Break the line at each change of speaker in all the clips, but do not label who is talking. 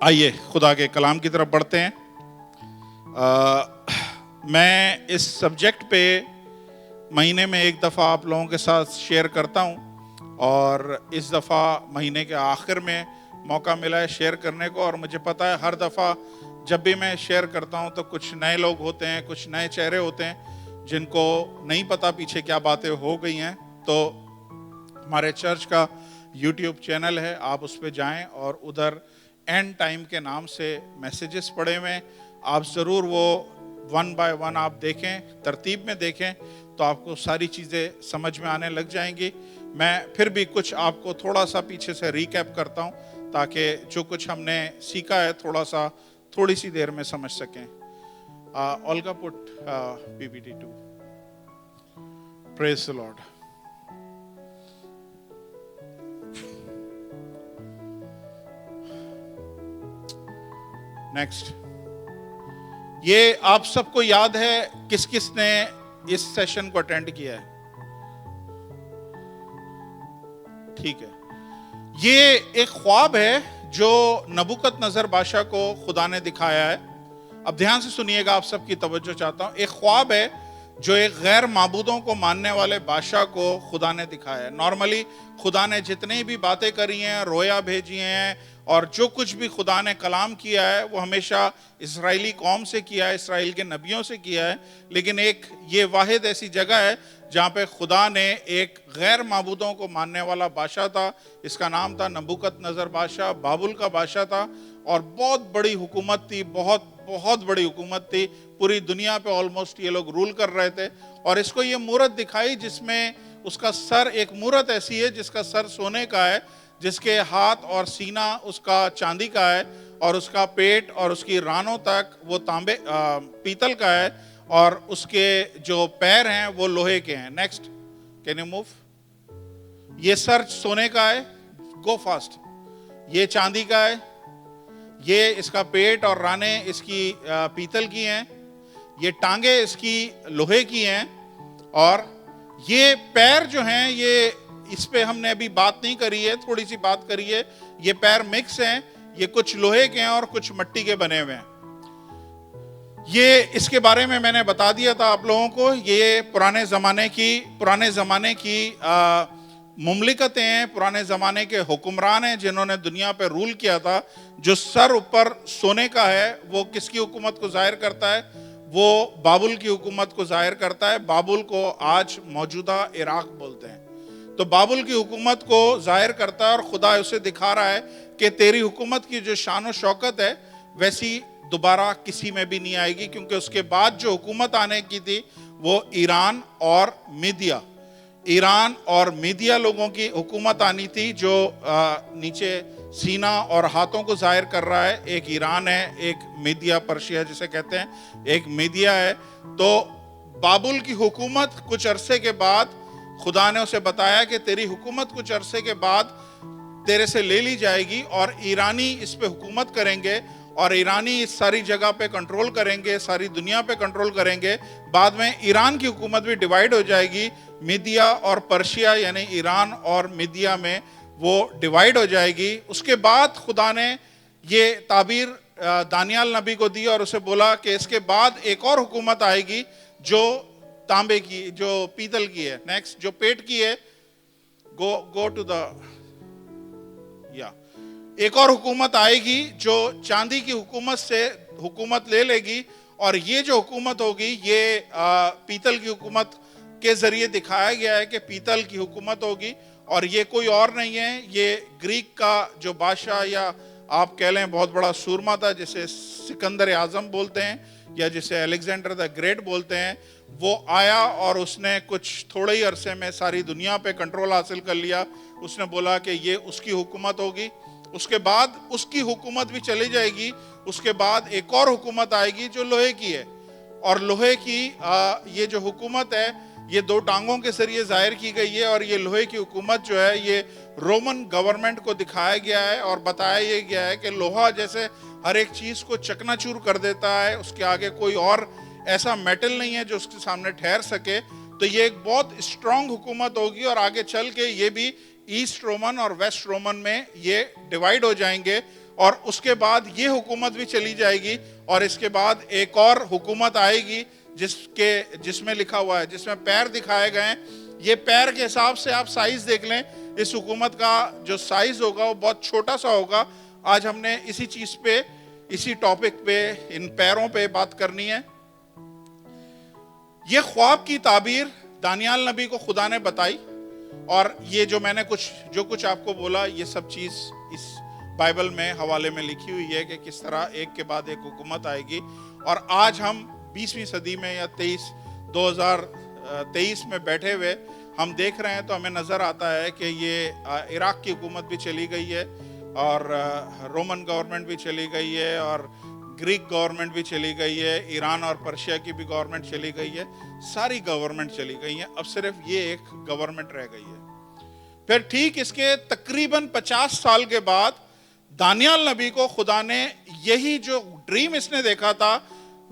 آئیے خدا کے کلام کی طرف بڑھتے ہیں۔ میں اس سبجیکٹ پہ مہینے میں ایک دفعہ آپ لوگوں کے ساتھ شیئر کرتا ہوں، اور اس دفعہ مہینے کے آخر میں موقع ملا ہے شیئر کرنے کو، اور مجھے پتا ہے ہر دفعہ جب بھی میں شیئر کرتا ہوں تو کچھ نئے لوگ ہوتے ہیں، کچھ نئے چہرے ہوتے ہیں جن کو نہیں پتا پیچھے کیا باتیں ہو گئی ہیں۔ تو ہمارے چرچ کا یوٹیوب چینل ہے، آپ اس پہ جائیں اور ادھر اینڈ ٹائم کے نام سے میسیجز پڑے ہوئے ہیں، آپ ضرور وہ 1 by 1 آپ دیکھیں، ترتیب میں دیکھیں تو آپ کو ساری چیزیں سمجھ میں آنے لگ جائیں گی۔ میں پھر بھی کچھ آپ کو تھوڑا سا پیچھے سے ریکیپ کرتا ہوں تاکہ جو کچھ ہم نے سیکھا ہے تھوڑی سی دیر میں سمجھ سکیں۔ Olga put PPT 2. Praise the Lord. Next, یہ آپ سب کو یاد ہے کس کس نے اس سیشن کو اٹینڈ کیا ہے؟ ٹھیک ہے، یہ ایک خواب ہے جو نبوکت نظر بادشاہ کو خدا نے دکھایا ہے۔ اب دھیان سے سنیے گا، آپ سب کی توجہ چاہتا ہوں۔ ایک خواب ہے جو ایک غیر معبودوں کو ماننے والے بادشاہ کو خدا نے دکھایا ہے۔ نارملی خدا نے جتنی بھی باتیں کری ہیں، رویا بھیجی ہیں، اور جو کچھ بھی خدا نے کلام کیا ہے وہ ہمیشہ اسرائیلی قوم سے کیا ہے، اسرائیل کے نبیوں سے کیا ہے۔ لیکن ایک یہ واحد ایسی جگہ ہے جہاں پہ خدا نے ایک غیر معبودوں کو ماننے والا بادشاہ تھا، اس کا نام تھا نبوکت نظر بادشاہ، بابل کا بادشاہ تھا، اور بہت بڑی حکومت تھی، بہت بڑی حکومت تھی، پوری دنیا پہ آلموسٹ یہ لوگ رول کر رہے تھے۔ اور اس کو یہ مورت دکھائی جس میں اس کا سر، ایک مورت ایسی ہے جس کا سر سونے کا ہے، جس کے ہاتھ اور سینہ اس کا چاندی کا ہے، اور اس کا پیٹ اور اس کی رانوں تک وہ پیتل کا ہے، اور اس کے جو پیر ہیں وہ لوہے کے ہیں۔ Next, can you move? یہ سر سونے کا ہے، گو فاسٹ۔ یہ چاندی کا ہے، یہ اس کا پیٹ اور رانے اس کی پیتل کی ہیں، یہ ٹانگیں اس کی لوہے کی ہیں، اور یہ پیر جو ہیں، یہ اس پہ ہم نے ابھی بات نہیں کری ہے، تھوڑی سی بات کری ہے۔ یہ پیر مکس ہیں، یہ کچھ لوہے کے ہیں اور کچھ مٹی کے بنے ہوئے ہیں۔ یہ اس کے بارے میں نے بتا دیا تھا آپ لوگوں کو، یہ پرانے زمانے کی مملکتیں ہیں، پرانے زمانے کے حکمران ہیں جنہوں نے دنیا پہ رول کیا تھا۔ جو سر اوپر سونے کا ہے وہ کس کی حکومت کو ظاہر کرتا ہے؟ وہ بابل کی حکومت کو ظاہر کرتا ہے۔ بابل کو آج موجودہ عراق بولتے ہیں۔ تو بابل کی حکومت کو ظاہر کرتا ہے، اور خدا اسے دکھا رہا ہے کہ تیری حکومت کی جو شان و شوکت ہے ویسی دوبارہ کسی میں بھی نہیں آئے گی، کیونکہ اس کے بعد جو حکومت آنے کی تھی وہ ایران اور میدیا لوگوں کی حکومت آنی تھی، جو نیچے سینہ اور ہاتھوں کو ظاہر کر رہا ہے۔ ایک ایران ہے، ایک میدیا پرشیا جسے کہتے ہیں، ایک میدیا ہے۔ تو بابل کی حکومت کچھ عرصے کے بعد خدا نے اسے بتایا کہ تیری حکومت کچھ عرصے کے بعد تیرے سے لے لی جائے گی، اور ایرانی اس پہ حکومت کریں گے، اور ایرانی اس ساری جگہ پہ کنٹرول کریں گے، ساری دنیا پہ کنٹرول کریں گے۔ بعد میں ایران کی حکومت بھی ڈیوائیڈ ہو جائے گی، میدیا اور پرشیا یعنی ایران اور میدیا میں وہ ڈیوائیڈ ہو جائے گی۔ اس کے بعد خدا نے یہ تعبیر دانیال نبی کو دی اور اسے بولا کہ اس کے بعد ایک اور حکومت آئے گی جو تانبے کی، جو پیتل کی ہے۔ نیکسٹ، جو پیٹ کی ہے، گو ٹو دا، ایک اور حکومت آئے گی جو چاندی کی حکومت سے حکومت لے لے گی، اور یہ جو حکومت ہوگی یہ پیتل کی حکومت کے ذریعے دکھایا گیا ہے کہ پیتل کی حکومت ہوگی، اور یہ کوئی اور نہیں ہے، یہ گریک کا جو بادشاہ، یا آپ کہہ لیں بہت بڑا سورما تھا جسے سکندر اعظم بولتے ہیں، یا جسے الیگزینڈر دا گریٹ بولتے ہیں، وہ آیا اور اس نے کچھ تھوڑے ہی عرصے میں ساری دنیا پہ کنٹرول حاصل کر لیا۔ اس نے بولا کہ یہ اس کی حکومت ہوگی، اس کے بعد اس کی حکومت بھی چلی جائے گی، اس کے بعد ایک اور حکومت آئے گی جو لوہے کی ہے، اور لوہے کی یہ جو حکومت ہے یہ 2 ٹانگوں کے ذریعے ظاہر کی گئی ہے، اور یہ لوہے کی حکومت جو ہے یہ رومن گورنمنٹ کو دکھایا گیا ہے، اور بتایا یہ گیا ہے کہ لوہا جیسے ہر ایک چیز کو چکنا چور کر دیتا ہے، اس کے آگے کوئی اور ایسا میٹل نہیں ہے جو اس کے سامنے ٹھہر سکے۔ تو یہ ایک بہت اسٹرانگ حکومت ہوگی، اور آگے چل کے یہ بھی ایسٹ رومن اور ویسٹ رومن میں یہ ڈیوائیڈ ہو جائیں گے، اور اس کے بعد یہ حکومت بھی چلی جائے گی اور اس کے بعد ایک اور حکومت آئے گی جس میں لکھا ہوا ہے، جس میں پیر دکھائے گئے ہیں. یہ پیر کے حساب سے آپ سائز دیکھ لیں، اس حکومت کا جو سائز ہوگا وہ بہت چھوٹا سا ہوگا. آج ہم نے اسی چیز پہ، اسی ٹاپک پہ، ان پیروں پہ بات کرنی ہے. یہ خواب کی تعبیر دانیال نبی کو خدا نے بتائی، اور یہ جو میں نے جو کچھ آپ کو بولا، یہ سب چیز اس بائبل میں حوالے میں لکھی ہوئی ہے کہ کس طرح ایک کے بعد ایک حکومت آئے گی. اور آج ہم 20ویں صدی میں یا 2023 میں بیٹھے ہوئے ہم دیکھ رہے ہیں تو ہمیں نظر آتا ہے کہ یہ عراق کی حکومت بھی چلی گئی ہے، اور رومن گورنمنٹ بھی چلی گئی ہے، اور گریک گورنمنٹ بھی چلی گئی ہے، ایران اور پرشیا کی بھی گورنمنٹ چلی گئی ہے. ساری گورنمنٹ چلی گئی ہیں، اب صرف یہ ایک گورنمنٹ رہ گئی ہے. پھر ٹھیک اس کے تقریباً 50 سال کے بعد دانیال نبی کو خدا نے یہی جو ڈریم اس نے دیکھا تھا،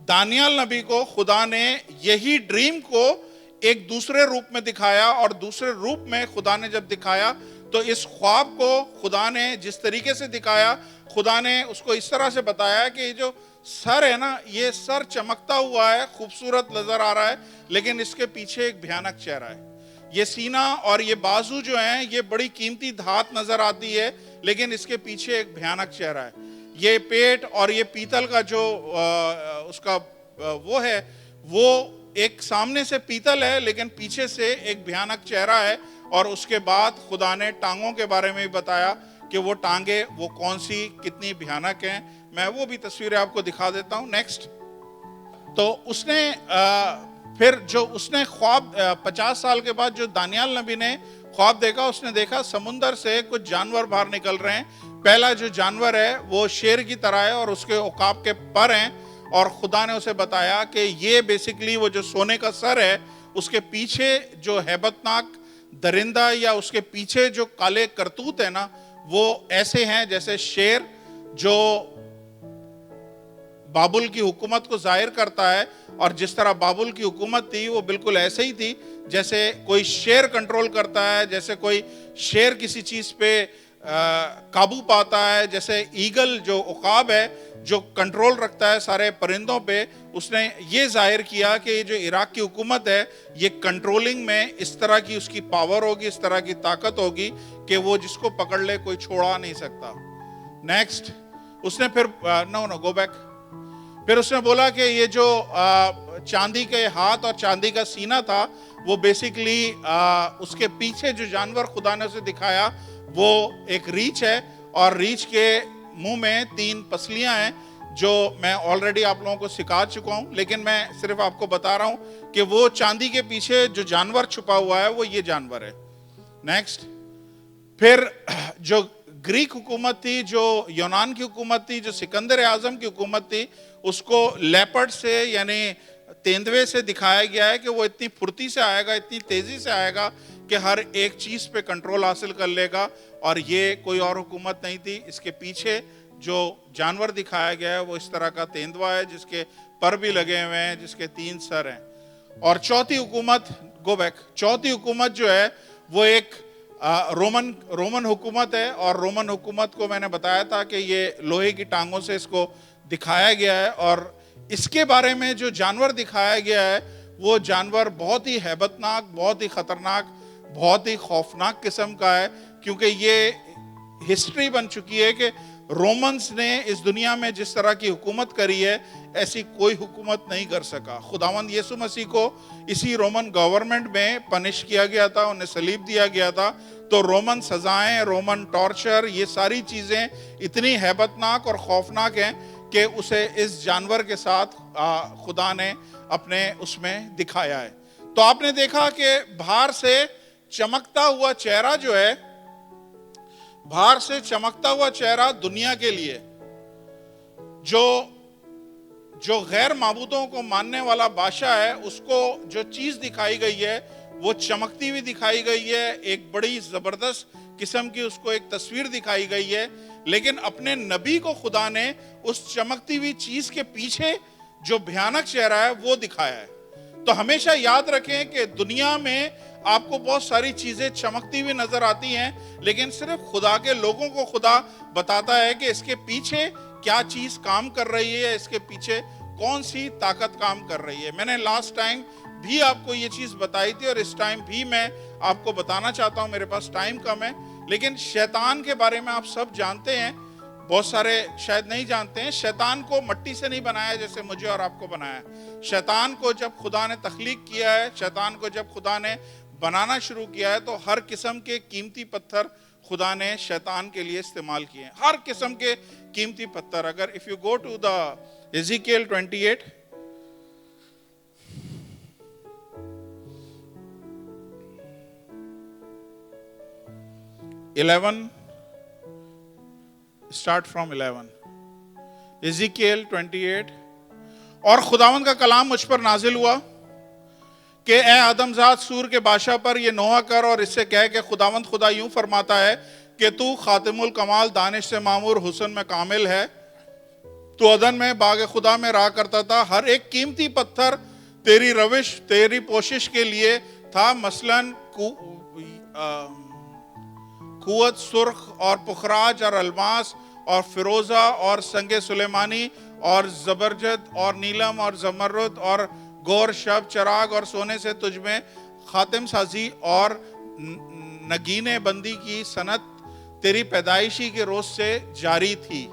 دانیال نبی کو خدا نے یہی ڈریم کو ایک دوسرے روپ میں دکھایا. اور دوسرے روپ میں خدا نے جب دکھایا تو اس خواب کو خدا نے جس طریقے سے دکھایا، خدا نے اس کو اس طرح سے بتایا کہ یہ جو سر ہے نا، یہ سر چمکتا ہوا ہے، خوبصورت نظر آ رہا ہے، لیکن اس کے پیچھے ایک بھیانک چہرہ ہے. یہ سینہ اور یہ بازو جو ہیں یہ بڑی قیمتی دھات نظر آتی ہے، لیکن اس کے پیچھے ایک بھیانک چہرہ ہے. یہ پیٹ اور یہ پیتل کا جو اس کا وہ ہے، وہ ایک سامنے سے پیتل ہے لیکن پیچھے سے ایک بھیانک چہرہ ہے. اور اس کے بعد خدا نے ٹانگوں کے بارے میں بھی بتایا کہ وہ ٹانگیں وہ کون سی کتنی بھیانک ہیں. میں وہ بھی تصویریں آپ کو دکھا دیتا ہوں. نیکسٹ. تو اس نے پھر جو اس نے خواب 50 سال کے بعد جو دانیال نبی نے خواب دیکھا، اس نے دیکھا سمندر سے کچھ جانور باہر نکل رہے ہیں. پہلا جو جانور ہے وہ شیر کی طرح ہے اور اس کے عقاب کے پر ہیں، اور خدا نے اسے بتایا کہ یہ بیسیکلی وہ جو سونے کا سر ہے، اس کے پیچھے جو ہیبت ناک درندہ یا اس کے پیچھے جو کالے کرتوت ہے نا، وہ ایسے ہیں جیسے شیر جو بابل کی حکومت کو ظاہر کرتا ہے. اور جس طرح بابل کی حکومت تھی وہ بالکل ایسے ہی تھی جیسے کوئی شیر کنٹرول کرتا ہے، جیسے کوئی شیر کسی چیز پہ قابو پاتا ہے، جیسے ایگل جو عقاب ہے جو کنٹرول رکھتا ہے سارے پرندوں پہ. اس نے یہ ظاہر کیا کہ یہ جو عراق کی حکومت ہے یہ کنٹرولنگ میں اس طرح کی اس کی پاور ہوگی، اس طرح کی طاقت ہوگی کہ وہ جس کو پکڑ لے کوئی چھوڑا نہیں سکتا. نیکسٹ. اس نے پھر گو بیک. پھر اس نے بولا کہ یہ جو چاندی کے ہاتھ اور چاندی کا سینہ تھا، وہ بیسیکلی اس کے پیچھے جو جانور خدا نے اسے دکھایا وہ ایک ریچھ ہے، اور ریچھ کے منہ میں 3 پسلیاں ہیں جو میں آلریڈی آپ لوگوں کو سکھا چکا ہوں، لیکن میں صرف آپ کو بتا رہا ہوں کہ وہ چاندی کے پیچھے جو جانور چھپا ہوا ہے وہ یہ جانور ہے. نیکسٹ. پھر جو گریک حکومت تھی، جو یونان کی حکومت تھی، جو سکندر اعظم کی حکومت تھی، اس کو لیپرڈ سے یعنی تیندوے سے دکھایا گیا ہے کہ وہ اتنی پھرتی سے آئے گا، اتنی تیزی سے آئے گا کہ ہر ایک چیز پہ کنٹرول حاصل کر لے گا. اور یہ کوئی اور حکومت نہیں تھی. اس کے پیچھے جو جانور دکھایا گیا ہے وہ اس طرح کا تیندوا ہے جس کے پر بھی لگے ہوئے ہیں، جس کے 3 سر ہیں. اور چوتھی حکومت، گو بیک. چوتھی حکومت جو ہے وہ ایک رومن حکومت ہے. اور رومن حکومت کو میں نے بتایا تھا کہ یہ لوہے کی ٹانگوں سے اس کو دکھایا گیا ہے. اور اس کے بارے میں جو جانور دکھایا گیا ہے وہ جانور بہت ہی ہیبت ناک، بہت ہی خطرناک، بہت ہی خوفناک قسم کا ہے، کیونکہ یہ ہسٹری بن چکی ہے کہ رومنز نے اس دنیا میں جس طرح کی حکومت کری ہے ایسی کوئی حکومت نہیں کر سکا. خداوند یسوع مسیح کو اسی رومن گورنمنٹ میں پنش کیا گیا تھا، انہیں صلیب دیا گیا تھا. تو رومن سزائیں، رومن ٹارچر، یہ ساری چیزیں اتنی ہیبت ناک اور خوفناک ہیں کہ اسے اس جانور کے ساتھ خدا نے اپنے اس میں دکھایا ہے. تو آپ نے دیکھا کہ باہر سے چمکتا ہوا چہرہ جو ہے، باہر سے چمکتا ہوا چہرہ دنیا کے لیے جو غیر معبودوں کو ماننے والا بادشاہ ہے، اس کو جو چیز دکھائی گئی ہے وہ چمکتی ہوئی دکھائی گئی ہے. ایک بڑی زبردست قسم کی اس کو ایک تصویر دکھائی گئی ہے. لیکن اپنے نبی کو خدا نے اس چمکتی ہوئی چیز کے پیچھے جو بھیانک چہرہ ہے وہ دکھایا ہے. تو ہمیشہ یاد رکھیں کہ دنیا میں آپ کو بہت ساری چیزیں چمکتی ہوئی نظر آتی ہیں، لیکن صرف خدا کے لوگوں کو خدا بتاتا ہے کہ اس کے پیچھے کیا چیز کام کر رہی ہے، اس کے پیچھے کون سی طاقت کام کر رہی ہے۔ میں نے لاسٹ ٹائم بھی آپ کو یہ چیز بتائی تھی، اور اس ٹائم بھی میں آپ کو بتانا چاہتا ہوں، میرے پاس ٹائم کم ہے، لیکن شیطان کے بارے میں آپ سب جانتے ہیں، بہت سارے شاید نہیں جانتے ہیں۔ شیطان کو مٹی سے نہیں بنایا جیسے مجھے اور آپ کو بنایا۔ شیطان کو جب خدا نے تخلیق کیا ہے، شیطان کو جب خدا نے بنانا شروع کیا ہے، تو ہر قسم کے قیمتی پتھر خدا نے شیطان کے لیے استعمال کیے ہیں، ہر قسم کے قیمتی پتھر۔ اگر if you go to the Ezekiel 28 11 start from 11 Ezekiel 28 اور خداوند کا کلام مجھ پر نازل ہوا کہ اے آدمزاد، سور کے بادشاہ پر یہ نوحہ کر اور اس سے کہے کہ خداوند خدا یوں فرماتا ہے کہ تو خاتم الکمال، دانش سے معمور، حسن میں کامل ہے۔ تو عدن میں باغ خدا میں رہا کرتا تھا، ہر ایک قیمتی پتھر تیری روش، تیری پوشش کے لیے تھا، مثلاً قوت، سرخ اور پخراج اور الماس اور فیروزہ اور سنگ سلیمانی اور زبرجد اور نیلم اور زمرد اور گور، شب، چراغ اور سونے سے تجھ میں خاتم سازی اور نگینے بندی کی صنعت تیری پیدائشی کے روز سے جاری تھی۔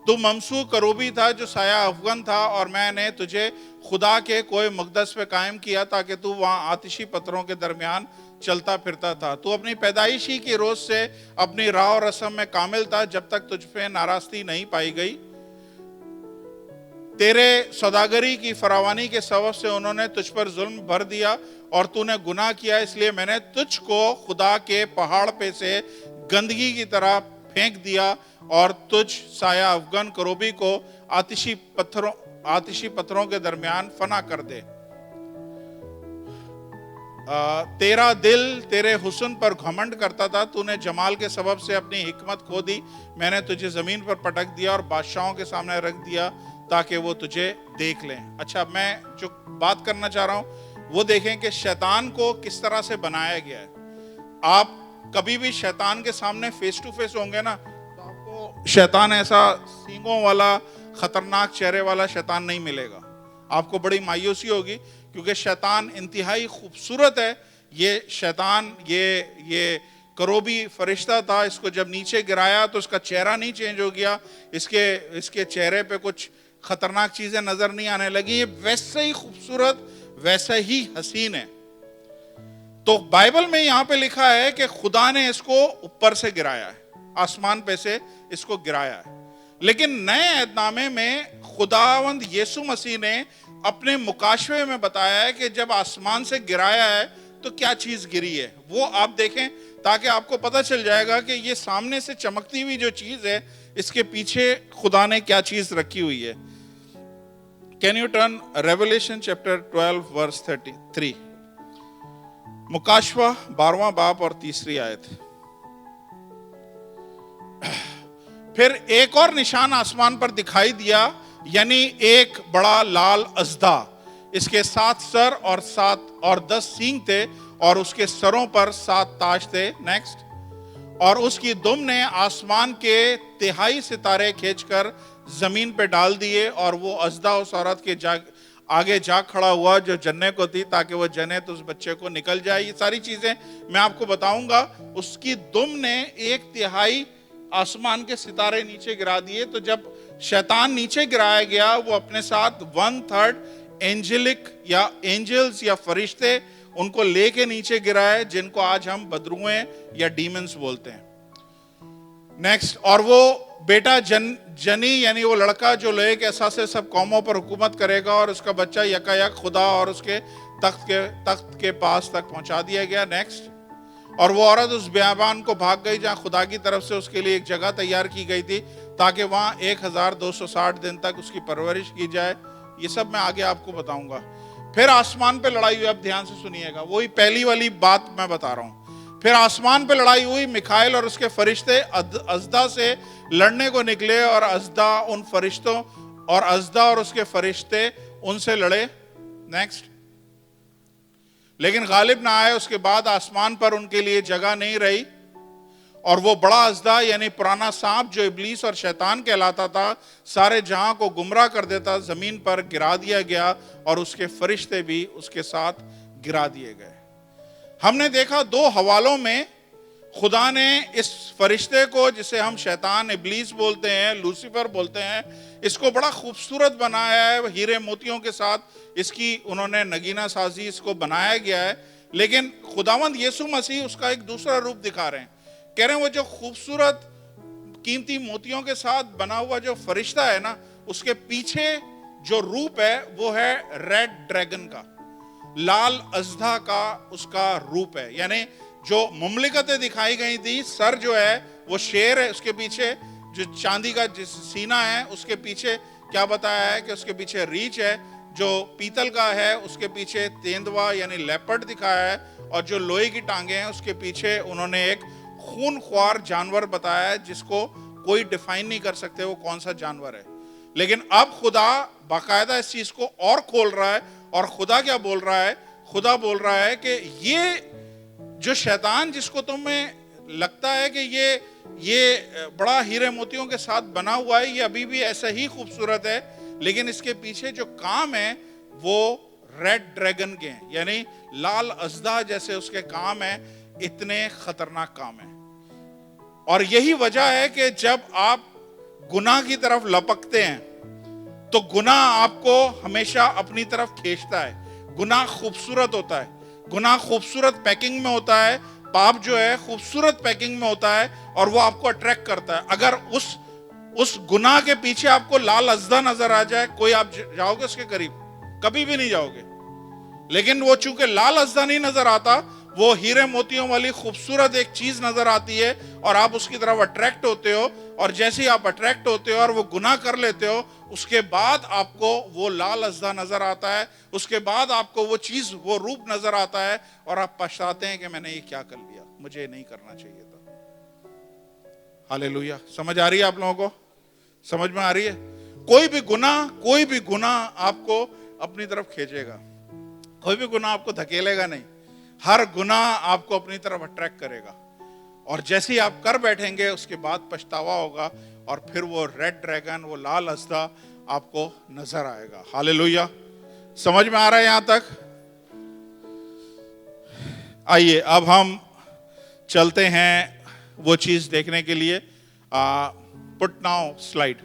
تو ممسو کروبی تھا جو سایہ افغن تھا، اور میں نے تجھے خدا کے کوئی مقدس پہ قائم کیا تاکہ تو وہاں آتشی پتھروں کے درمیان چلتا پھرتا تھا۔ تو اپنی پیدائشی کے روز سے اپنی راہ و رسم میں کامل تھا، جب تک تجھ پہ ناراستی نہیں پائی گئی۔ تیرے سوداگری کی فراوانی کے سبب سے انہوں نے تجھ پر ظلم بھر دیا اور تو نے گناہ کیا، اس لیے میں نے تجھ کو خدا کے پہاڑ پہ سے گندگی کی طرح پھینک دیا اور تجھ سایہ افغن کروبی کو آتشی پتھروں کے درمیان فنا کر دے۔ تیرا دل تیرے حسن پر گھمنڈ کرتا تھا، تو نے جمال کے سبب سے اپنی حکمت کھو دی۔ میں نے تجھے زمین پر پٹک دیا اور بادشاہوں کے سامنے رکھ دیا تاکہ وہ تجھے دیکھ لیں۔ اچھا، میں جو بات کرنا چاہ رہا ہوں وہ دیکھیں کہ شیطان کو کس طرح سے بنایا گیا ہے۔ آپ کبھی بھی شیطان کے سامنے فیس ٹو فیس ہوں گے نا، تو آپ کو شیطان ایسا سینگوں والا خطرناک چہرے والا شیطان نہیں ملے گا، آپ کو بڑی مایوسی ہوگی، کیونکہ شیطان انتہائی خوبصورت ہے۔ یہ شیطان یہ کروبی فرشتہ تھا، اس کو جب نیچے گرایا تو اس کا چہرہ نہیں چینج ہو گیا، اس کے چہرے پہ کچھ خطرناک چیزیں نظر نہیں آنے لگی، یہ ویسے ہی خوبصورت، ویسے ہی حسین ہے۔ تو بائبل میں یہاں پہ لکھا ہے کہ خدا نے اس کو اوپر سے گرایا ہے، آسمان پہ سے اس کو گرایا ہے، لیکن نئے عہد نامے میں خداوند یسوع مسیح نے اپنے مکاشفے میں بتایا ہے کہ جب آسمان سے گرایا ہے تو کیا چیز گری ہے، وہ آپ دیکھیں تاکہ آپ کو پتہ چل جائے گا کہ یہ سامنے سے چمکتی ہوئی جو چیز ہے، اس کے پیچھے خدا نے کیا چیز رکھی ہوئی ہے۔ Can you turn Revelation chapter 12 verse 33 مکاشفہ 12واں باب اور 3 آیت۔ پھر ایک اور نشان آسمان پر دکھائی دیا، یعنی ایک بڑا لال اژدھا، اس کے 7 سر اور 10 سینگ تھے، اور اس کے سروں پر 7 تاج تھے۔ نیکسٹ، اور اس کی دم نے آسمان کے 3 ستارے کھینچ کر زمین پہ ڈال دیے، اور وہ اژدھا اس عورت کے آگے جا کھڑا ہوا جو جننے کو تھی، تاکہ وہ جنے تو اس بچے کو نکل جائے۔ یہ ساری چیزیں میں آپ کو بتاؤں گا۔ اس کی دم نے 1/3 آسمان کے ستارے نیچے گرا دیے۔ تو جب شیطان نیچے گرایا گیا، وہ اپنے ساتھ 1/3 اینجلک یا اینجلز یا فرشتے ان کو لے کے نیچے گرائے، جن کو آج ہم بدروئیں یا ڈیمنز بولتے ہیں۔ نیکسٹ، اور وہ بیٹا جنی یعنی وہ لڑکا جو لوہے کے عصا سے سب قوموں پر حکومت کرے گا، اور اس کا بچہ یکا یک خدا اور اس کے تخت کے پاس تک پہنچا دیا گیا۔ نیکسٹ، اور وہ عورت اس بیابان کو بھاگ گئی جہاں خدا کی طرف سے اس کے لیے ایک جگہ تیار کی گئی تھی، تاکہ وہاں 1260 دن تک اس کی پرورش کی جائے۔ یہ سب میں آگے آپ کو بتاؤں گا۔ پھر آسمان پہ لڑائی ہوئی، اب دھیان سے سنیے گا، وہی پہلی والی بات میں بتا رہا ہوں۔ پھر آسمان پہ لڑائی ہوئی، میخائیل اور اس کے فرشتے اژدھا سے لڑنے کو نکلے، اور اژدھا ان فرشتوں اور اژدھا اور اس کے فرشتے ان سے لڑے۔ نیکسٹ، لیکن غالب نہ آئے. اس کے بعد آسمان پر ان کے لیے جگہ نہیں رہی اور وہ بڑا اژدہا یعنی پرانا سانپ جو ابلیس اور شیطان کہلاتا تھا سارے جہاں کو گمراہ کر دیتا زمین پر گرا دیا گیا اور اس کے فرشتے بھی اس کے ساتھ گرا دیے گئے. ہم نے دیکھا دو حوالوں میں خدا نے اس فرشتے کو جسے ہم شیطان ابلیس بولتے ہیں لوسیفر بولتے ہیں اس کو بڑا خوبصورت بنایا ہے. ہیرے موتیوں کے ساتھ اس کی انہوں نے نگینہ سازی اس کو بنایا گیا ہے. لیکن خداوند یسوع مسیح اس کا ایک دوسرا روپ دکھا رہے ہیں. کہہ رہے ہیں وہ جو خوبصورت قیمتی موتیوں کے ساتھ بنا ہوا جو فرشتہ ہے نا اس کے پیچھے جو روپ ہے وہ ہے ریڈ ڈریگن کا, لال اژدہا کا اس کا روپ ہے. یعنی جو مملکتیں دکھائی گئی تھی سر جو ہے وہ شیر ہے, اس کے پیچھے جو چاندی کا سینہ ہے اس کے پیچھے کیا بتایا ہے کہ اس کے پیچھے ریچھ ہے, جو پیتل کا ہے اس کے پیچھے تیندوا یعنی لیپرڈ دکھایا ہے, اور جو لوہے کی ٹانگیں ہیں اس کے پیچھے انہوں نے ایک خون خوار جانور بتایا ہے جس کو کوئی ڈیفائن نہیں کر سکتے وہ کون سا جانور ہے. لیکن اب خدا باقاعدہ اس چیز کو اور کھول رہا ہے اور خدا کیا بول رہا ہے, خدا بول رہا ہے کہ یہ جو شیطان جس کو تمہیں لگتا ہے کہ یہ بڑا ہیرے موتیوں کے ساتھ بنا ہوا ہے یہ ابھی بھی ایسا ہی خوبصورت ہے, لیکن اس کے پیچھے جو کام ہے وہ ریڈ ڈریگن کے ہیں یعنی لال اژدہا جیسے اس کے کام ہیں, اتنے خطرناک کام ہیں. اور یہی وجہ ہے کہ جب آپ گناہ کی طرف لپکتے ہیں تو گناہ آپ کو ہمیشہ اپنی طرف کھینچتا ہے. گناہ خوبصورت ہوتا ہے, گناہ خوبصورت پیکنگ میں ہوتا ہے, پاپ جو ہے خوبصورت پیکنگ میں ہوتا ہے اور وہ آپ کو اٹریکٹ کرتا ہے. اگر اس گناہ کے پیچھے آپ کو لال اژدہا نظر آ جائے کوئی آپ جاؤ گے اس کے قریب؟ کبھی بھی نہیں جاؤ گے. لیکن وہ چونکہ لال اژدہا نہیں نظر آتا وہ ہیرے موتیوں والی خوبصورت ایک چیز نظر آتی ہے اور آپ اس کی طرف اٹریکٹ ہوتے ہو, اور جیسے ہی آپ اٹریکٹ ہوتے ہو اور وہ گناہ کر لیتے ہو اس کے بعد آپ کو وہ لال اژدہا نظر آتا ہے, اس کے بعد آپ کو وہ چیز وہ روپ نظر آتا ہے اور آپ پچھتاتے ہیں کہ میں نے یہ کیا کر لیا, مجھے نہیں کرنا چاہیے تھا. ہاللیلویا. سمجھ آ رہی ہے آپ لوگوں کو؟ سمجھ میں آ رہی ہے؟ کوئی بھی گناہ آپ کو اپنی طرف کھینچے گا, کوئی بھی گناہ آپ کو دھکیلے گا نہیں, ہر گناہ آپ کو اپنی طرف اٹریکٹ کرے گا. اور جیسے ہی آپ کر بیٹھیں گے اس کے بعد پچھتاوا ہوگا اور پھر وہ ریڈ ڈریگن وہ لال اژدہا آپ کو نظر آئے گا. ہاللیلویا. سمجھ میں آ رہا ہے یہاں تک؟ آئیے اب ہم چلتے ہیں وہ چیز دیکھنے کے لیے. پٹ ناؤ سلائیڈ.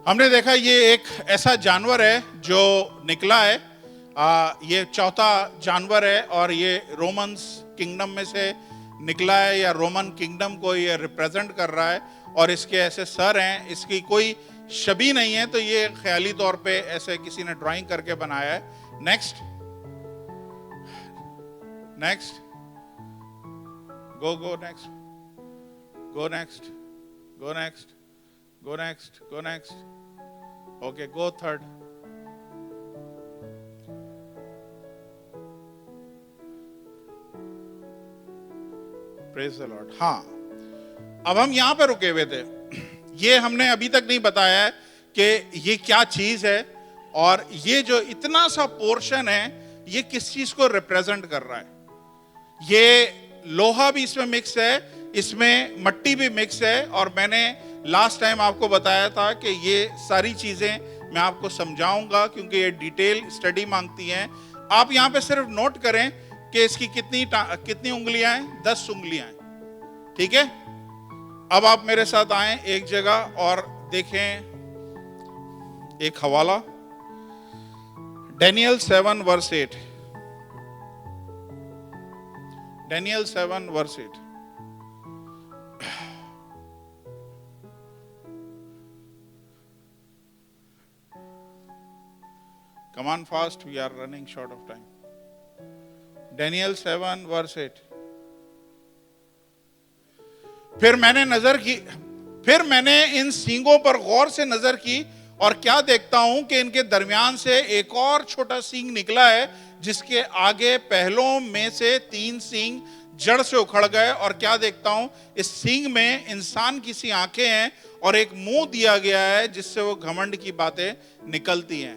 ہم نے دیکھا یہ ایک ایسا جانور ہے جو نکلا ہے, یہ چوتھا جانور ہے اور یہ رومنز کنگڈم میں سے نکلا ہے یا رومن کنگڈم کو یہ ریپریزنٹ کر رہا ہے, اور اس کے ایسے سر ہیں, اس کی کوئی شبیہ نہیں ہے, تو یہ خیالی طور پہ ایسے کسی نے ڈرائنگ کر کے بنایا ہے. Next go next. Okay go third. Praise the lord. ہاں اب ہم یہاں پہ رکے ہوئے تھے. یہ ہم نے ابھی تک نہیں بتایا ہے کہ یہ کیا چیز ہے اور یہ جو اتنا سا پورشن ہے یہ کس چیز کو ریپریزنٹ کر رہا ہے. یہ لوہا بھی اس میں مکس ہے, اس میں مٹی بھی مکس ہے, اور میں نے لاسٹ ٹائم آپ کو بتایا تھا کہ یہ ساری چیزیں میں آپ کو سمجھاؤں گا کیونکہ یہ ڈیٹیل اسٹڈی مانگتی ہیں. آپ یہاں پہ صرف نوٹ کریں کہ اس کی کتنی انگلیاں ہیں, 10 انگلیاں ہیں. ٹھیک ہے, اب آپ میرے ساتھ آئیں ایک جگہ اور دیکھیں ایک حوالہ, Daniel 7 verse 8. Daniel 7 verse 8. Come on fast, we are running short of time. Daniel 7 verse 8. پھر میں نے ان سینگوں پر غور سے نظر کی اور کیا دیکھتا ہوں کہ ان کے درمیان سے ایک اور چھوٹا سینگ نکلا ہے جس کے آگے پہلوں میں سے 3 سینگ جڑ سے اکھڑ گئے, اور کیا دیکھتا ہوں اس سینگ میں انسان کی سی آنکھیں ہیں اور ایک منہ دیا گیا ہے جس سے وہ گھمنڈ کی باتیں نکلتی ہیں.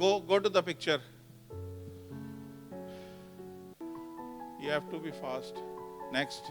go to the picture. You have to be fast. Next.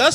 10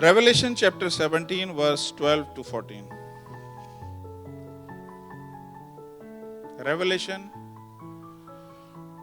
Revelation chapter 17 verse 12 to 14. Revelation।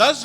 10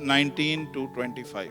19 to 25।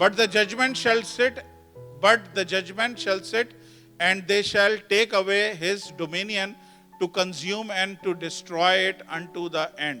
but the judgment shall sit and they shall take away his dominion to consume and to destroy it unto the end.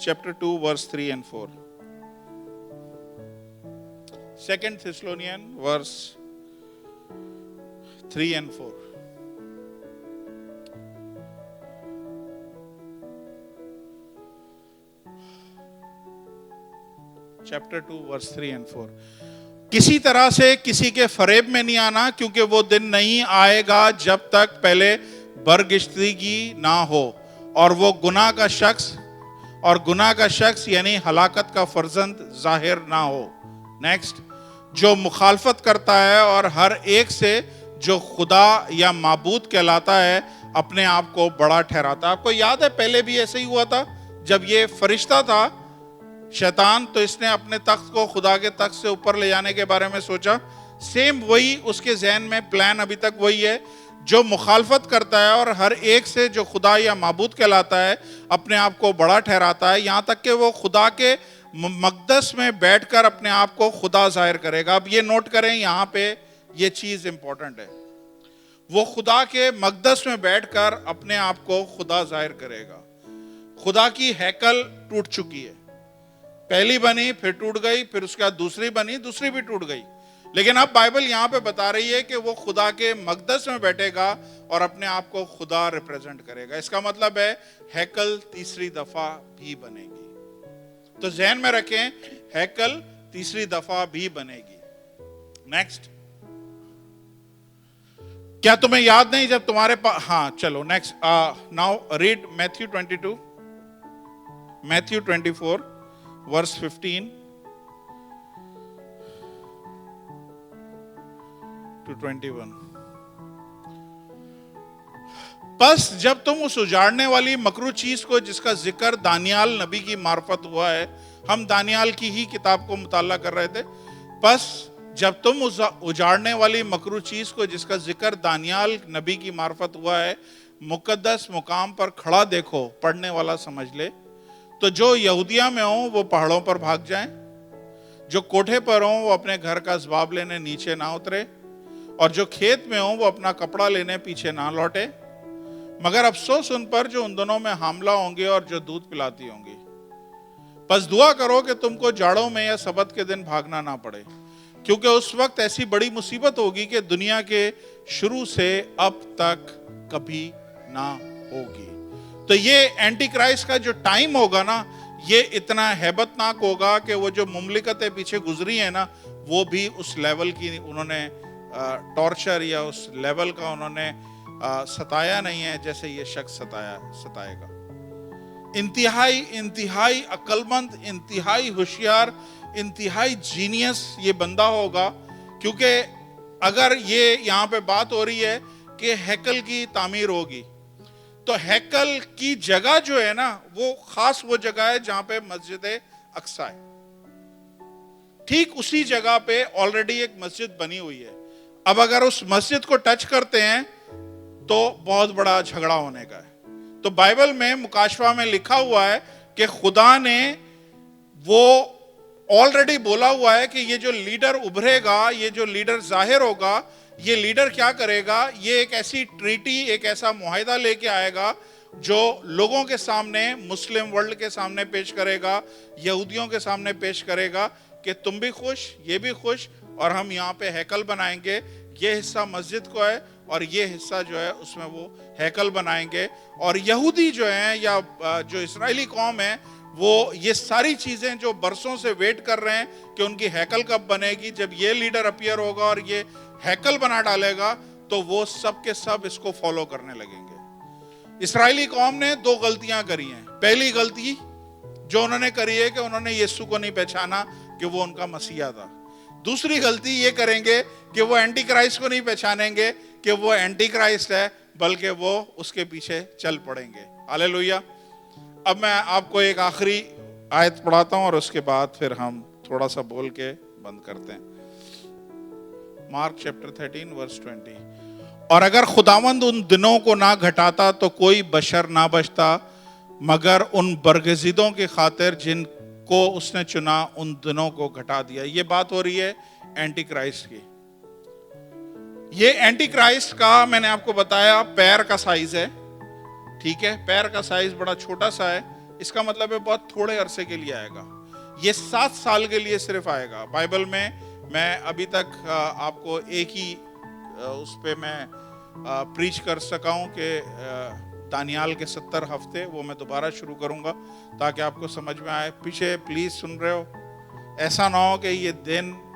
chapter 2 verse 3 and 4. 2 Thessalonians verse 3 and 4. Chapter 2 verse 3 and 4. کسی طرح سے کسی کے فریب میں نہیں آنا، کیونکہ وہ دن نہیں آئے گا جب تک پہلے برگشتگی نہ ہو اور وہ گناہ کا شخص یعنی ہلاکت کا فرزند ظاہر نہ ہو۔ نیکسٹ، جو مخالفت کرتا ہے اور ہر ایک سے جو خدا یا معبود کہلاتا ہے اپنے آپ کو بڑا ٹھہراتا ہے۔ آپ کو یاد ہے پہلے بھی ایسے ہی ہوا تھا، جب یہ فرشتہ تھا شیطان، تو اس نے اپنے تخت کو خدا کے تخت سے اوپر لے جانے کے بارے میں سوچا۔ سیم وہی اس کے ذہن میں پلان ابھی تک وہی ہے، جو مخالفت کرتا ہے اور ہر ایک سے جو خدا یا معبود کہلاتا ہے اپنے آپ کو بڑا ٹھہراتا ہے، یہاں تک کہ وہ خدا کے مقدس میں بیٹھ کر اپنے آپ کو خدا ظاہر کرے گا۔ اب یہ نوٹ کریں، یہاں پہ یہ چیز امپورٹنٹ ہے، وہ خدا کے مقدس میں بیٹھ کر اپنے آپ کو خدا ظاہر کرے گا۔ خدا کی ہیکل ٹوٹ چکی ہے، پہلی بنی پھر ٹوٹ گئی، پھر اس کے بعد دوسری بنی، دوسری بھی ٹوٹ گئی، لیکن اب بائبل یہاں پہ بتا رہی ہے کہ وہ خدا کے مقدس میں بیٹھے گا اور اپنے آپ کو خدا ریپریزنٹ کرے گا۔ اس کا مطلب ہے ہیکل تیسری دفعہ بھی بنے گی، تو ذہن میں رکھیں ہیکل تیسری دفعہ بھی بنے گی۔ نیکسٹ، کیا تمہیں یاد نہیں جب تمہارے پاس، ہاں چلو next, now read Matthew 22، Matthew 24 verse 15 to 21۔ پس جب تم اس اجاڑنے والی مکروہ چیز کو جس کا ذکر دانیال نبی کی معرفت ہوا ہے، ہم دانیال کی ہی کتاب کو مطالعہ کر رہے تھے، پس جب تم اس اجاڑنے والی مکروہ چیز کو جس کا ذکر دانیال نبی کی معرفت ہوا ہے مقدس مقام پر کھڑا دیکھو، پڑھنے والا سمجھ لے، تو جو یہودیہ میں ہوں وہ پہاڑوں پر بھاگ جائیں، جو کوٹھے پر ہوں وہ اپنے گھر کا اسباب لینے نیچے نہ اترے، اور جو کھیت میں ہوں وہ اپنا کپڑا لینے پیچھے نہ لوٹے، مگر افسوس ان پر جو ان دنوں میں حاملہ ہوں گے اور جو دودھ پلاتی ہوں گی۔ پس دعا کرو کہ تم کو جاڑوں میں یا سبت کے دن بھاگنا نہ پڑے، کیونکہ اس وقت ایسی بڑی مصیبت ہوگی کہ دنیا کے شروع سے اب تک کبھی نہ ہوگی۔ تو یہ اینٹی کرائسٹ کا جو ٹائم ہوگا نا، یہ اتنا ہیبت ناک ہوگا کہ وہ جو مملکتیں پیچھے گزری ہیں نا، وہ بھی اس لیول کی انہوں نے ٹارچر یا اس لیول کا انہوں نے ستایا نہیں ہے جیسے یہ شخص ستائے گا۔ انتہائی عقل مند، انتہائی ہوشیار، انتہائی جینیس یہ بندہ ہوگا، کیونکہ اگر یہ یہاں پہ بات ہو رہی ہے کہ ہیکل کی تعمیر ہوگی، تو ہیکل کی جگہ جو ہے نا وہ خاص وہ جگہ ہے جہاں پہ مسجد اقصیٰ ہے، ٹھیک اسی جگہ پہ آلریڈی ایک مسجد بنی ہوئی ہے۔ اب اگر اس مسجد کو ٹچ کرتے ہیں تو بہت بڑا جھگڑا ہونے کا ہے۔ تو بائبل میں مکاشفہ میں لکھا ہوا ہے کہ خدا نے وہ آلریڈی بولا ہوا ہے کہ یہ جو لیڈر ابھرے گا، یہ جو لیڈر ظاہر ہوگا، یہ لیڈر کیا کرے گا، یہ ایک ایسی ٹریٹی، ایک ایسا معاہدہ لے کے آئے گا جو لوگوں کے سامنے، مسلم ورلڈ کے سامنے پیش کرے گا، یہودیوں کے سامنے پیش کرے گا کہ تم بھی خوش، یہ بھی خوش، اور ہم یہاں پہ ہیکل بنائیں گے، یہ حصہ مسجد کو ہے اور یہ حصہ جو ہے اس میں وہ ہیکل بنائیں گے۔ اور یہودی جو ہیں یا جو اسرائیلی قوم ہے، وہ یہ ساری چیزیں جو برسوں سے ویٹ کر رہے ہیں کہ ان کی ہیکل کب بنے گی، جب یہ لیڈر اپیئر ہوگا اور یہ ہیکل بنا ڈالے گا تو وہ سب کے سب اس کو فالو کرنے لگیں گے۔ اسرائیلی قوم نے دو غلطیاں کری ہیں۔ پہلی غلطی جو انہوں نے کری ہے کہ انہوں نے یسوع کو نہیں پہچانا کہ وہ ان کا مسیحا تھا۔ دوسری غلطی یہ کریں گے کہ وہ اینٹی کرائسٹ کو نہیں پہچانیں گے کہ وہ اینٹی کرائسٹ ہے، بلکہ وہ اس کے پیچھے چل پڑیں گے۔ ہاللیلویہ۔ اب میں آپ کو ایک آخری آیت پڑھاتا ہوں اور اس کے بعد پھر ہم تھوڑا سا بول کے بند کرتے ہیں۔ مارک چیپٹر 13 ورس 20۔ اور اگر خداوند ان دنوں کو نہ گھٹاتا تو کوئی بشر نہ بچتا، مگر ان برگزیدوں کی خاطر جن کو اس نے چنا ان دنوں کو گھٹا دیا۔ یہ بات ہو رہی ہے اینٹی کرائسٹ کی۔ یہ اینٹی کرائسٹ کا میں نے آپ کو بتایا پیر کا سائز ہے، ٹھیک ہے، پیر کا سائز بڑا چھوٹا سا ہے، اس کا مطلب ہے بہت تھوڑے عرصے کے لیے آئے گا، یہ 7 سال کے لیے صرف آئے گا۔ بائبل میں ابھی تک آپ کو ایک ہی اس پہ میں پریچ کر سکا ہوں کہ دانیال کے 70 ہفتے، وہ میں دوبارہ شروع کروں گا تاکہ آپ کو سمجھ میں آئے۔ پیچھے پلیز سن رہے ہو، ایسا نہ ہو کہ یہ دن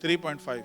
3.5,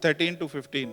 13 to 15।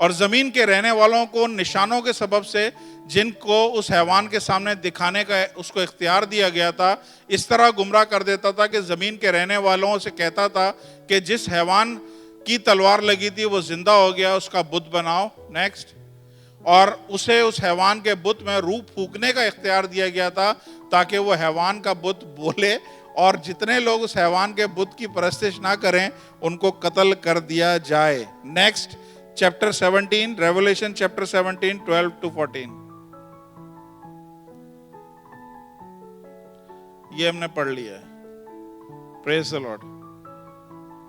اور زمین کے رہنے والوں کو ان نشانوں کے سبب سے جن کو اس حیوان کے سامنے دکھانے کا اس کو اختیار دیا گیا تھا اس طرح گمراہ کر دیتا تھا کہ زمین کے رہنے والوں سے کہتا تھا کہ جس حیوان کی تلوار لگی تھی وہ زندہ ہو گیا، اس کا بت بناؤ. نیکسٹ. اور اسے اس حیوان کے بت میں روح پھونکنے کا اختیار دیا گیا تھا تاکہ وہ حیوان کا بت بولے، اور جتنے لوگ اس حیوان کے بت کی پرستش نہ کریں ان کو قتل کر دیا جائے. Next chapter 17، revelation chapter 17 12 to 14. یہ ہم نے پڑھ لیا ہے. پریز دی لارڈ.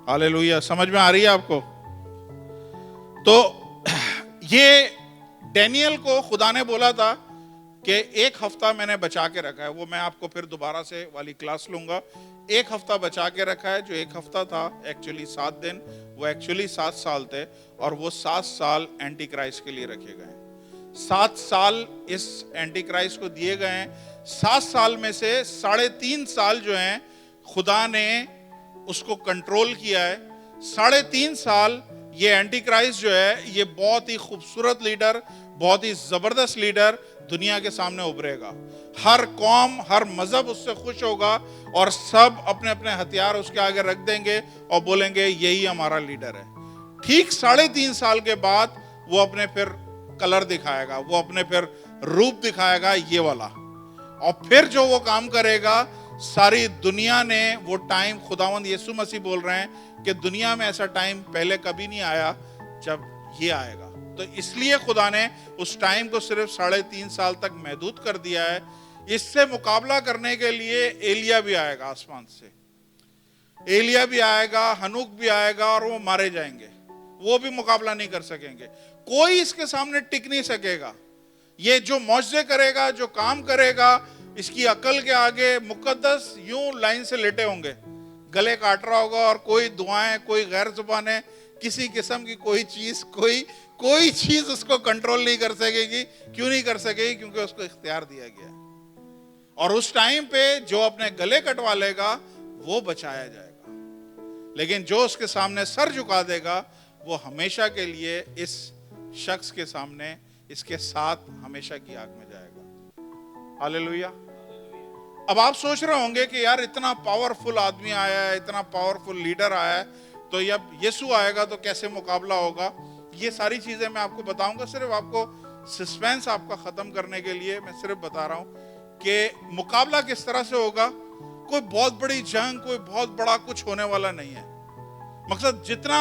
ہاللیلویا. سمجھ میں آ رہی ہے آپ کو؟ تو یہ ڈینیل کو خدا نے بولا تھا کہ ایک ہفتہ میں نے بچا کے رکھا ہے. وہ میں آپ کو پھر دوبارہ سے والی کلاس لوں گا. ایک ہفتہ بچا کے رکھا ہے. جو ایک ہفتہ تھا ایکچولی 7 دن، وہ ایکچولی 7 سال تھے، اور وہ 7 سال اینٹی کرائسٹ کے لیے رکھے گئے ہیں. 7 سال اس اینٹی کرائسٹ کو دیے گئے ہیں. 7 سال میں سے 3.5 سال جو ہیں خدا نے اس کو کنٹرول کیا ہے. 3.5 سال یہ اینٹی کرائسٹ جو ہے یہ بہت ہی خوبصورت لیڈر، بہت ہی زبردست لیڈر دنیا کے سامنے ابھرے گا. ہر قوم، ہر مذہب اس سے خوش ہوگا، اور سب اپنے اپنے ہتھیار اس کے آگے رکھ دیں گے اور بولیں گے یہی ہمارا لیڈر ہے. ٹھیک 3.5 سال کے بعد وہ اپنے پھر کلر دکھائے گا، وہ اپنے پھر روپ دکھائے گا یہ والا. اور پھر جو وہ کام کرے گا، ساری دنیا نے وہ ٹائم، خداوند یسوع مسیح بول رہے ہیں کہ دنیا میں ایسا ٹائم پہلے کبھی نہیں آیا جب یہ آئے گا. تو اس لیے خدا نے اس ٹائم کو صرف 3.5 سال تک محدود کر دیا ہے. اس سے مقابلہ کرنے کے لیے ایلیا بھی آئے گا آسمان سے. ایلیا بھی آئے گا، ہنوک بھی آئے گا، اور وہ مارے جائیں گے. وہ بھی مقابلہ نہیں کر سکیں گے. کوئی اس کے سامنے ٹک نہیں سکے گا. یہ جو معجزے کرے گا، جو کام کرے گا، اس کی عقل کے آگے مقدس یوں لائن سے لیٹے ہوں گے، گلے کاٹ رہا ہوگا، اور کوئی دعائیں، کوئی غیر زبانیں، کسی قسم کی کوئی چیز اس کو کنٹرول نہیں کر سکے گی. کیوں نہیں کر سکے گی؟ کیونکہ اس کو اختیار دیا گیا ہے. اور اس ٹائم پہ جو اپنے گلے کٹوا لے گا وہ بچایا جائے گا، لیکن جو اس کے سامنے سر جھکا دے گا وہ ہمیشہ کے لیے اس شخص کے سامنے، اس کے ساتھ ہمیشہ کی آگ میں جائے گا. ہاللیلویا. اب آپ سوچ رہے ہوں گے کہ یار اتنا پاورفل آدمی آیا ہے، اتنا پاورفل لیڈر آیا ہے، تو جب یسوع آئے گا تو کیسے مقابلہ ہوگا؟ یہ ساری چیزیں میں آپ کو بتاؤں گا. صرف آپ کو سسپینس آپ کا ختم کرنے کے لیے میں صرف بتا رہا ہوں کہ مقابلہ کس طرح سے ہوگا. کوئی بہت بڑی جنگ، کوئی بہت بڑا کچھ ہونے والا نہیں ہے. مقصد جتنا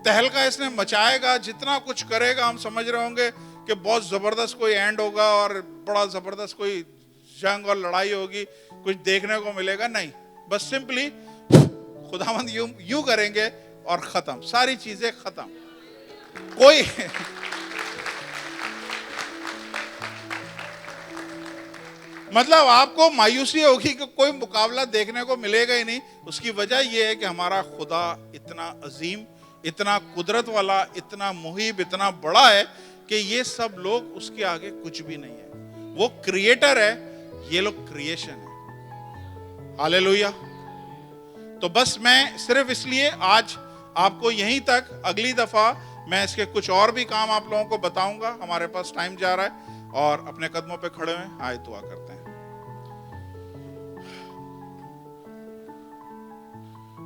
تہلکا اس نے مچائے گا، جتنا کچھ کرے گا، ہم سمجھ رہے ہوں گے کہ بہت زبردست کوئی اینڈ ہوگا اور بڑا زبردست کوئی جنگ اور لڑائی ہوگی، کچھ دیکھنے کو ملے گا. نہیں، بس سمپلی خداوند یوں کریں گے اور ختم، ساری چیزیں ختم. کوئی مطلب آپ کو مایوسی ہوگی کہ کوئی مقابلہ دیکھنے کو ملے گا ہی نہیں. اس کی وجہ یہ ہے کہ ہمارا خدا اتنا عظیم، اتنا قدرت والا، اتنا محیب، اتنا بڑا ہے کہ یہ سب لوگ اس کے آگے کچھ بھی نہیں ہے. وہ کریٹر ہے، یہ لوگ کریشن ہے. ہاللیلویا. تو بس میں صرف اس لیے آج آپ کو یہیں تک، اگلی دفعہ میں اس کے کچھ اور بھی کام آپ لوگوں کو بتاؤں گا. ہمارے پاس ٹائم جا رہا ہے، اور اپنے قدموں پہ کھڑے ہوئے آئے دعا کرتے ہیں.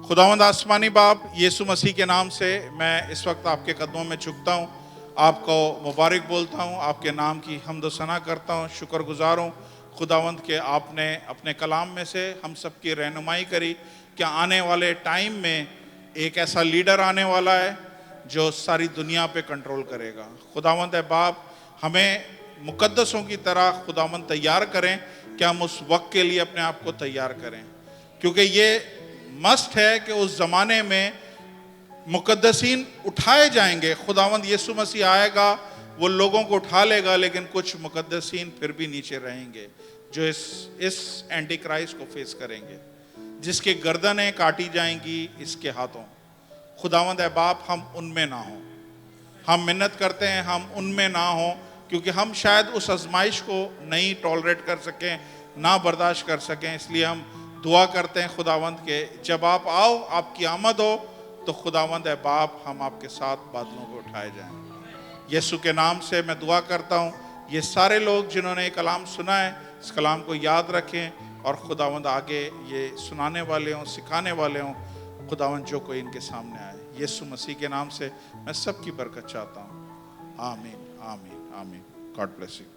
خداوند آسمانی باپ، یسوع مسیح کے نام سے میں اس وقت آپ کے قدموں میں جھکتا ہوں، آپ کو مبارک بولتا ہوں، آپ کے نام کی حمد و ثنا کرتا ہوں. شکر گزار ہوں خداوند کہ آپ نے اپنے کلام میں سے ہم سب کی رہنمائی کری کہ آنے والے ٹائم میں ایک ایسا لیڈر آنے والا ہے جو ساری دنیا پہ کنٹرول کرے گا. خداوند اے باپ، ہمیں مقدسوں کی طرح خداوند تیار کریں کہ ہم اس وقت کے لیے اپنے آپ کو تیار کریں، کیونکہ یہ مسٹ ہے کہ اس زمانے میں مقدسین اٹھائے جائیں گے. خداوند یسوع مسیح آئے گا، وہ لوگوں کو اٹھا لے گا، لیکن کچھ مقدسین پھر بھی نیچے رہیں گے جو اس اینٹی کرائسٹ کو فیس کریں گے، جس کی گردنیں کاٹی جائیں گی اس کے ہاتھوں. خداوند اے باپ، ہم ان میں نہ ہوں. ہم منت کرتے ہیں ہم ان میں نہ ہوں، کیونکہ ہم شاید اس آزمائش کو نہیں ٹالریٹ کر سکیں، نہ برداشت کر سکیں. اس لیے ہم دعا کرتے ہیں خداوند کہ جب آپ آؤ، آپ کی آمد ہو، تو خداوند اے باپ ہم آپ کے ساتھ بادلوں کو اٹھائے جائیں. یسوع کے نام سے میں دعا کرتا ہوں یہ سارے لوگ جنہوں نے یہ کلام سنا ہے اس کلام کو یاد رکھیں اور خداوند آگے یہ سنانے والے ہوں سکھانے والے ہوں خداوند جو کوئی ان کے سامنے آئے یسوع مسیح کے نام سے میں سب کی برکت چاہتا ہوں آمین آمین آمین گاڈ بلیس یو